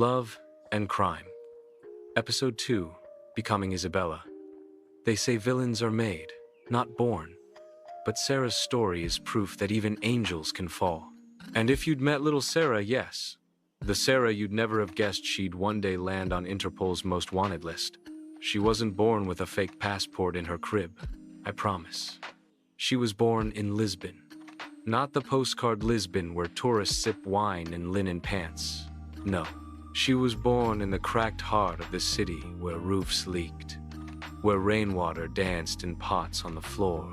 Love and Crime. Episode 2, Becoming Isabella. They say villains are made, not born. But Sarah's story is proof that even angels can fall. And if you'd met little Sarah, yes. The Sarah you'd never have guessed she'd one day land on Interpol's most wanted list. She wasn't born with a fake passport in her crib, I promise. She was born in Lisbon. Not the postcard Lisbon where tourists sip wine in linen pants. No. She was born in the cracked heart of the city where roofs leaked, where rainwater danced in pots on the floor,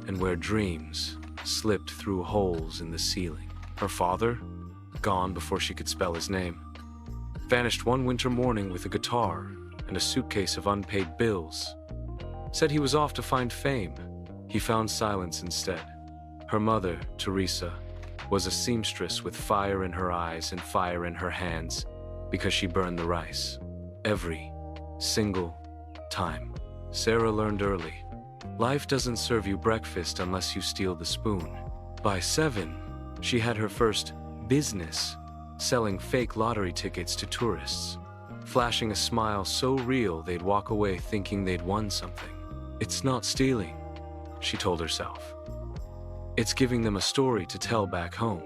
and where dreams slipped through holes in the ceiling. Her father, gone before she could spell his name, vanished one winter morning with a guitar and a suitcase of unpaid bills. Said he was off to find fame. He found silence instead. Her mother, Teresa, was a seamstress with fire in her eyes and fire in her hands because she burned the rice. Every single time. Sarah learned early. Life doesn't serve you breakfast unless you steal the spoon. By 7, she had her first business, selling fake lottery tickets to tourists, flashing a smile so real they'd walk away thinking they'd won something. It's not stealing, she told herself. It's giving them a story to tell back home.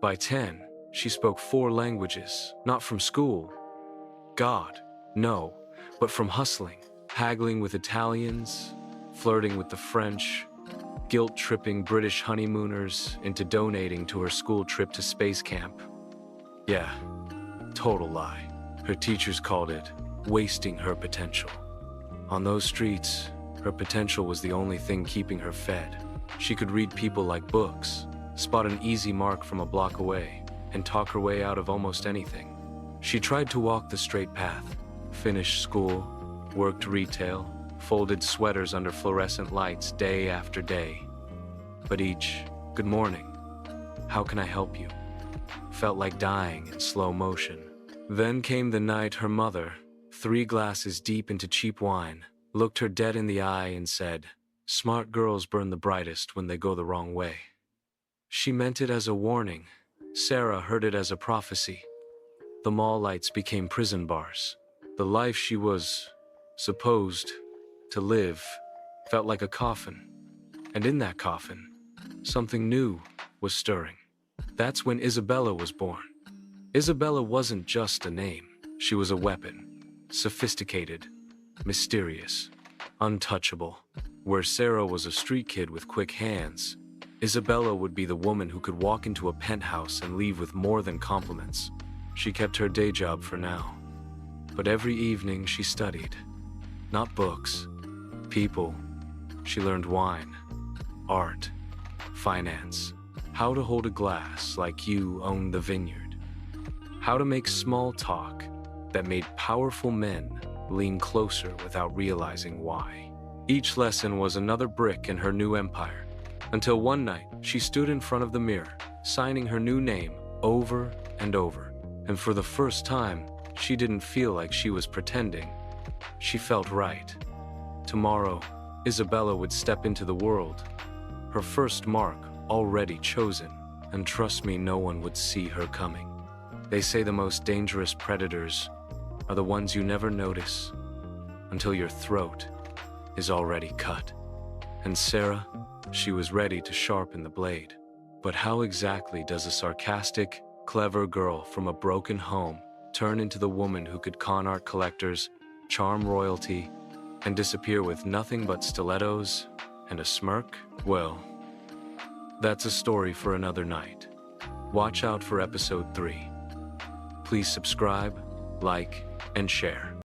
By 10, she spoke 4 languages, not from school. God, no, but from hustling, haggling with Italians, flirting with the French, guilt-tripping British honeymooners into donating to her school trip to space camp. Yeah, total lie. Her teachers called it wasting her potential. On those streets, her potential was the only thing keeping her fed. She could read people like books, spot an easy mark from a block away, and talk her way out of almost anything. She tried to walk the straight path, finished school, worked retail, folded sweaters under fluorescent lights day after day. But each, "Good morning, how can I help you?" felt like dying in slow motion. Then came the night her mother, 3 glasses deep into cheap wine, looked her dead in the eye and said, "Smart girls burn the brightest when they go the wrong way." She meant it as a warning. Sarah heard it as a prophecy. The mall lights became prison bars. The life she was supposed to live felt like a coffin. And in that coffin, something new was stirring. That's when Isabella was born. Isabella wasn't just a name. She was a weapon. Sophisticated, mysterious, untouchable. Where Sarah was a street kid with quick hands, Isabella would be the woman who could walk into a penthouse and leave with more than compliments. She kept her day job for now. But every evening she studied. Not books, people. She learned wine, art, finance, how to hold a glass like you own the vineyard, how to make small talk that made powerful men lean closer without realizing why. Each lesson was another brick in her new empire, until one night she stood in front of the mirror, signing her new name over and over. And for the first time, she didn't feel like she was pretending. She felt right. Tomorrow, Isabella would step into the world, her first mark already chosen, and trust me, no one would see her coming. They say the most dangerous predators are the ones you never notice until your throat is already cut. And Sarah, she was ready to sharpen the blade. But how exactly does a sarcastic, clever girl from a broken home turn into the woman who could con art collectors, charm royalty, and disappear with nothing but stilettos and a smirk? Well, that's a story for another night. Watch out for episode 3. Please subscribe, like, and share.